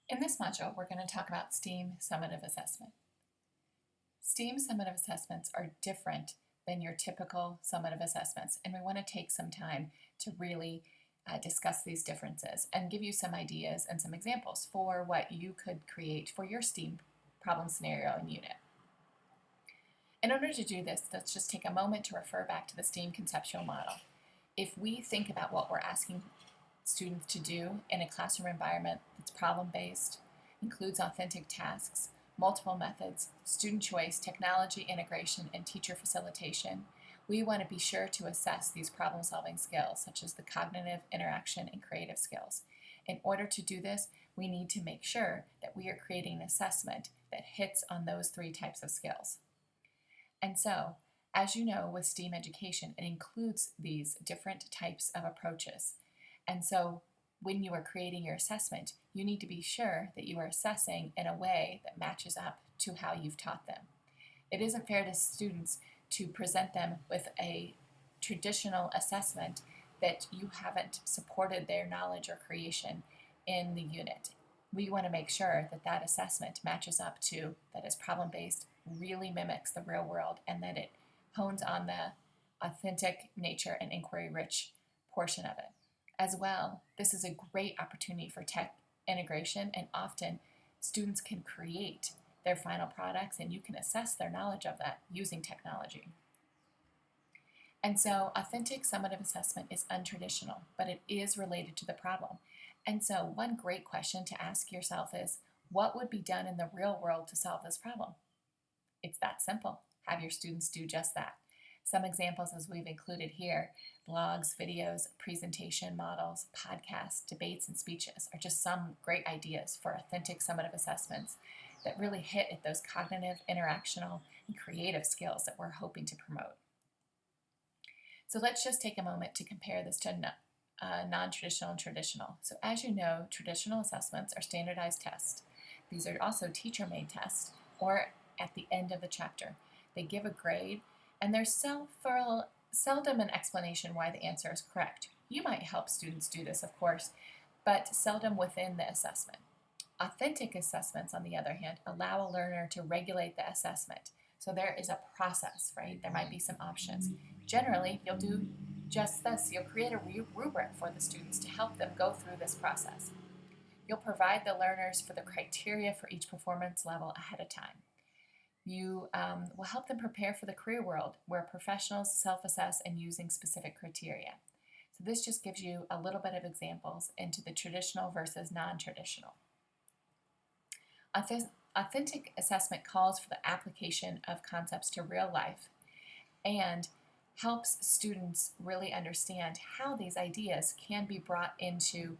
In this module, we're going to talk about STEAM summative assessment. STEAM summative assessments are different than your typical summative assessments, and we want to take some time to really discuss these differences and give you some ideas and some examples for what you could create for your STEAM problem scenario and unit. In order to do this, let's just take a moment to refer back to the STEAM conceptual model. If we think about what we're asking students to do in a classroom environment that's problem-based, includes authentic tasks, multiple methods, student choice, technology integration, and teacher facilitation, we want to be sure to assess these problem-solving skills, such as the cognitive, interaction, and creative skills. In order to do this, we need to make sure that we are creating an assessment that hits on those three types of skills. And so, as you know, with STEAM education, it includes these different types of approaches. And so when you are creating your assessment, you need to be sure that you are assessing in a way that matches up to how you've taught them. It isn't fair to students to present them with a traditional assessment that you haven't supported their knowledge or creation in the unit. We want to make sure that that assessment matches up to, that is problem-based, really mimics the real world, and that it hones on the authentic nature and inquiry-rich portion of it. As well, this is a great opportunity for tech integration, and often students can create their final products and you can assess their knowledge of that using technology. And so authentic summative assessment is untraditional, but it is related to the problem. And so one great question to ask yourself is, what would be done in the real world to solve this problem? It's that simple. Have your students do just that. Some examples, as we've included here, blogs, videos, presentation models, podcasts, debates, and speeches are just some great ideas for authentic summative assessments that really hit at those cognitive, interactional, and creative skills that we're hoping to promote. So let's just take a moment to compare this to non-traditional and traditional. So as you know, traditional assessments are standardized tests. These are also teacher-made tests, or at the end of the chapter. They give a grade, and there's seldom an explanation why the answer is correct. You might help students do this, of course, but seldom within the assessment. Authentic assessments, on the other hand, allow a learner to regulate the assessment. So there is a process, right? There might be some options. Generally, you'll do just this. You'll create a rubric for the students to help them go through this process. You'll provide the learners for the criteria for each performance level ahead of time. You will help them prepare for the career world where professionals self-assess and using specific criteria. So this just gives you a little bit of examples into the traditional versus non-traditional. Authentic assessment calls for the application of concepts to real life and helps students really understand how these ideas can be brought into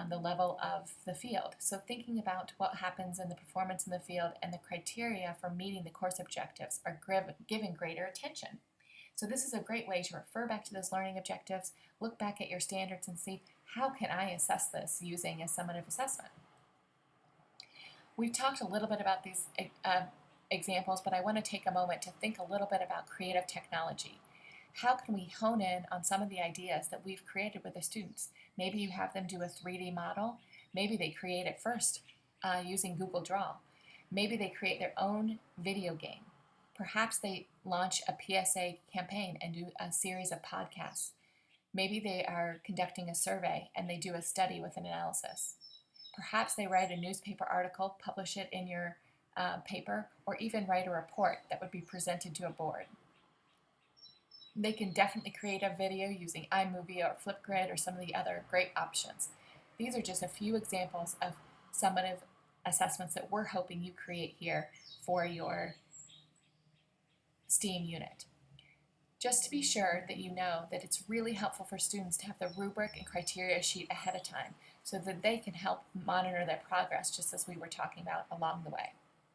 the level of the field. So thinking about what happens in the performance in the field and the criteria for meeting the course objectives are given greater attention. So this is a great way to refer back to those learning objectives, look back at your standards and see, how can I assess this using a summative assessment? We've talked a little bit about these examples, but I want to take a moment to think a little bit about creative technology. How can we hone in on some of the ideas that we've created with the students? Maybe you have them do a 3D model. Maybe they create it first using Google Draw. Maybe they create their own video game. Perhaps they launch a PSA campaign and do a series of podcasts. Maybe they are conducting a survey and they do a study with an analysis. Perhaps they write a newspaper article, publish it in your paper, or even write a report that would be presented to a board. They can definitely create a video using iMovie or Flipgrid or some of the other great options. These are just a few examples of summative assessments that we're hoping you create here for your STEAM unit. Just to be sure that you know that it's really helpful for students to have the rubric and criteria sheet ahead of time so that they can help monitor their progress, just as we were talking about along the way.